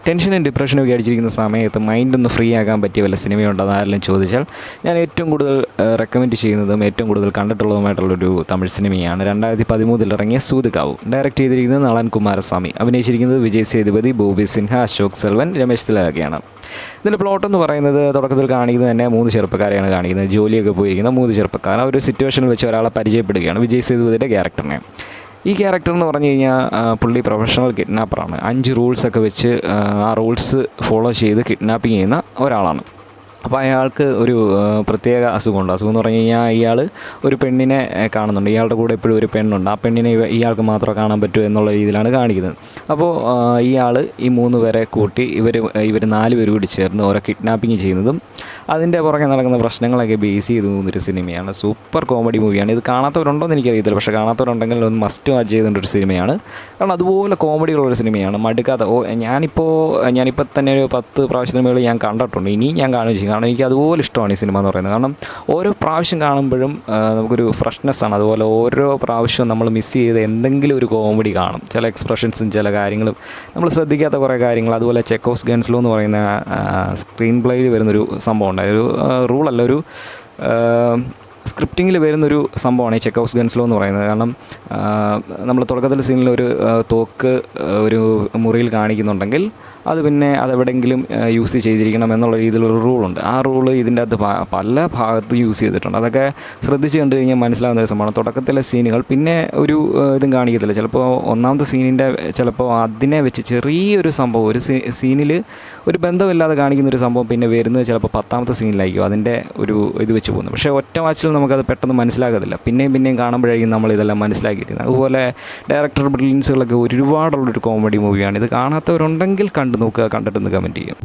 ടെൻഷനും ഡിപ്രഷനും അടിച്ചിരിക്കുന്ന സമയത്ത് മൈൻഡൊന്ന് ഫ്രീ ആക്കാൻ പറ്റിയ വല്ല സിനിമയുണ്ടെന്ന് ആരെങ്കിലും ചോദിച്ചാൽ ഞാൻ ഏറ്റവും കൂടുതൽ റെക്കമെൻഡ് ചെയ്യുന്നതും ഏറ്റവും കൂടുതൽ കണ്ടിട്ടുള്ളതുമായിട്ടുള്ളൊരു തമിഴ് സിനിമയാണ് 2013 ഇറങ്ങിയ സൂതുകാവ്. ഡയറക്റ്റ് ചെയ്തിരിക്കുന്നത് നളൻ കുമാരസ്വാമി, അഭിനയിച്ചിരിക്കുന്നത് വിജയ് സേതുപതി, ബോബി സിൻഹ, അശോക് സെൽവൻ, രമേശ് തിലകയൊക്കെയാണ്. ഇതിൻ്റെ പ്ലോട്ട് എന്ന് പറയുന്നത് തുടക്കത്തിൽ കാണിക്കുന്നത് തന്നെ 3 ചെറുപ്പക്കാരെയാണ് കാണിക്കുന്നത്. ജോലിയൊക്കെ പോയിരിക്കുന്ന 3 ചെറുപ്പക്കാർ ആ ഒരു സിറ്റുവേഷനിൽ വെച്ച് ഒരാളെ പരിചയപ്പെടുകയാണ്, വിജയ് സേതുപതിയുടെ ക്യാരക്ടറിനെ. ഈ ക്യാരക്ടർ എന്ന് പറഞ്ഞു കഴിഞ്ഞാൽ പുള്ളി പ്രൊഫഷണൽ കിഡ്നാപ്പറാണ്. 5 റൂൾസൊക്കെ വെച്ച് ആ റൂൾസ് ഫോളോ ചെയ്ത് കിഡ്നാപ്പിങ് ചെയ്യുന്ന ഒരാളാണ്. അപ്പോൾ അയാൾക്ക് ഒരു പ്രത്യേക അസുഖമുണ്ട്. അസുഖം എന്ന് പറഞ്ഞു കഴിഞ്ഞാൽ ഇയാൾ ഒരു പെണ്ണിനെ കാണുന്നുണ്ട്. ഇയാളുടെ കൂടെ എപ്പോഴും ഒരു പെണ്ണുണ്ട്. ആ പെണ്ണിനെ ഇയാൾക്ക് മാത്രമേ കാണാൻ പറ്റൂ എന്നുള്ള രീതിയിലാണ് കാണിക്കുന്നത്. അപ്പോൾ ഇയാൾ ഈ 3 പേരെ കൂട്ടി ഇവർ 4 പേര് കൂടി ചേർന്ന് ഓരോ കിഡ്നാപ്പിങ് ചെയ്യുന്നതും അതിൻ്റെ പുറകെ നടക്കുന്ന പ്രശ്നങ്ങളൊക്കെ ബേസ് ചെയ്ത് പോകുന്നൊരു സിനിമയാണ്. സൂപ്പർ കോമഡി മൂവിയാണ്. ഇത് കാണാത്തവരുണ്ടോ എന്ന് എനിക്കറിയത്തില്ല, പക്ഷേ കാണാത്തവരുണ്ടെങ്കിൽ ഒന്ന് മസ്റ്റ് വാച്ച് ചെയ്തേണ്ട ഒരു സിനിമയാണ്. കാരണം അതുപോലെ കോമഡിയുള്ളൊരു സിനിമയാണ്, മടുക്കാത്ത. ഞാനിപ്പോൾ തന്നെ ഒരു 10 പ്രാവശ്യത്തിന് മുകളിൽ ഞാൻ കണ്ടിട്ടുണ്ട്. ഇനി ഞാൻ കാണുകയും ചെയ്യും. കാരണം എനിക്ക് അതുപോലെ ഇഷ്ടമാണ് ഈ സിനിമ എന്ന് പറയുന്നത്. കാരണം ഓരോ പ്രാവശ്യം കാണുമ്പോഴും നമുക്കൊരു ഫ്രഷ്നെസ്സാണ്. അതുപോലെ ഓരോ പ്രാവശ്യവും നമ്മൾ മിസ് ചെയ്ത് എന്തെങ്കിലും ഒരു കോമഡി കാണും. ചില എക്സ്പ്രഷൻസും ചില കാര്യങ്ങളും നമ്മൾ ശ്രദ്ധിക്കാത്ത കുറേ കാര്യങ്ങൾ. അതുപോലെ ചെക്കോസ് ഗൺസ് ലോ എന്ന് പറയുന്ന സ്ക്രീൻ പ്ലേയിൽ വരുന്നൊരു സംഭവം ഉണ്ട്. ഒരു റൂളല്ല, ഒരു സ്ക്രിപ്റ്റിങ്ങിൽ വരുന്നൊരു സംഭവമാണ് ഈ ചെക്കോസ് ഗൺസ് ലോ എന്ന് പറയുന്നത്. കാരണം നമ്മൾ തുടക്കത്തിൽ സീനിൽ ഒരു തോക്ക് ഒരു മുറിയിൽ കാണിക്കുന്നുണ്ടെങ്കിൽ അത് പിന്നെ അതെവിടെയെങ്കിലും യൂസ് ചെയ്തിരിക്കണം എന്നുള്ള രീതിയിലൊരു റൂളുണ്ട്. ആ റൂള് ഇതിൻ്റെ അകത്ത് പല ഭാഗത്തും യൂസ് ചെയ്തിട്ടുണ്ട്. അതൊക്കെ ശ്രദ്ധിച്ച് കണ്ടു കഴിഞ്ഞാൽ മനസ്സിലാവുന്ന ഒരു സംഭവമാണ്. തുടക്കത്തിലെ സീനുകൾ പിന്നെ ഒരു ഇതും കാണിക്കത്തില്ല. ചിലപ്പോൾ ഒന്നാമത്തെ സീനിൻ്റെ ചിലപ്പോൾ അതിനെ വെച്ച് ചെറിയൊരു സംഭവം ഒരു സീനിൽ ഒരു ബന്ധമില്ലാതെ കാണിക്കുന്നൊരു സംഭവം പിന്നെ വരുന്നത് ചിലപ്പോൾ 10ാമത്തെ സീനിലായിരിക്കും അതിൻ്റെ ഒരു ഇത് വെച്ച് പോകുന്നത്. പക്ഷേ ഒറ്റ വാച്ചിൽ നമുക്കത് പെട്ടെന്ന് മനസ്സിലാകത്തില്ല. പിന്നെയും കാണുമ്പോഴായിരിക്കും നമ്മളിതെല്ലാം മനസ്സിലാക്കിയിരിക്കുന്നത്. അതുപോലെ ഡയറക്ടർ ബ്രില്യൻസുകളൊക്കെ ഒരുപാടുള്ളൊരു കോമഡി മൂവിയാണ്. ഇത് കാണാത്തവരുണ്ടെങ്കിൽ കണ്ടു നോക്കുക, കണ്ടിട്ടൊന്ന് കമൻറ്റ് ചെയ്യും.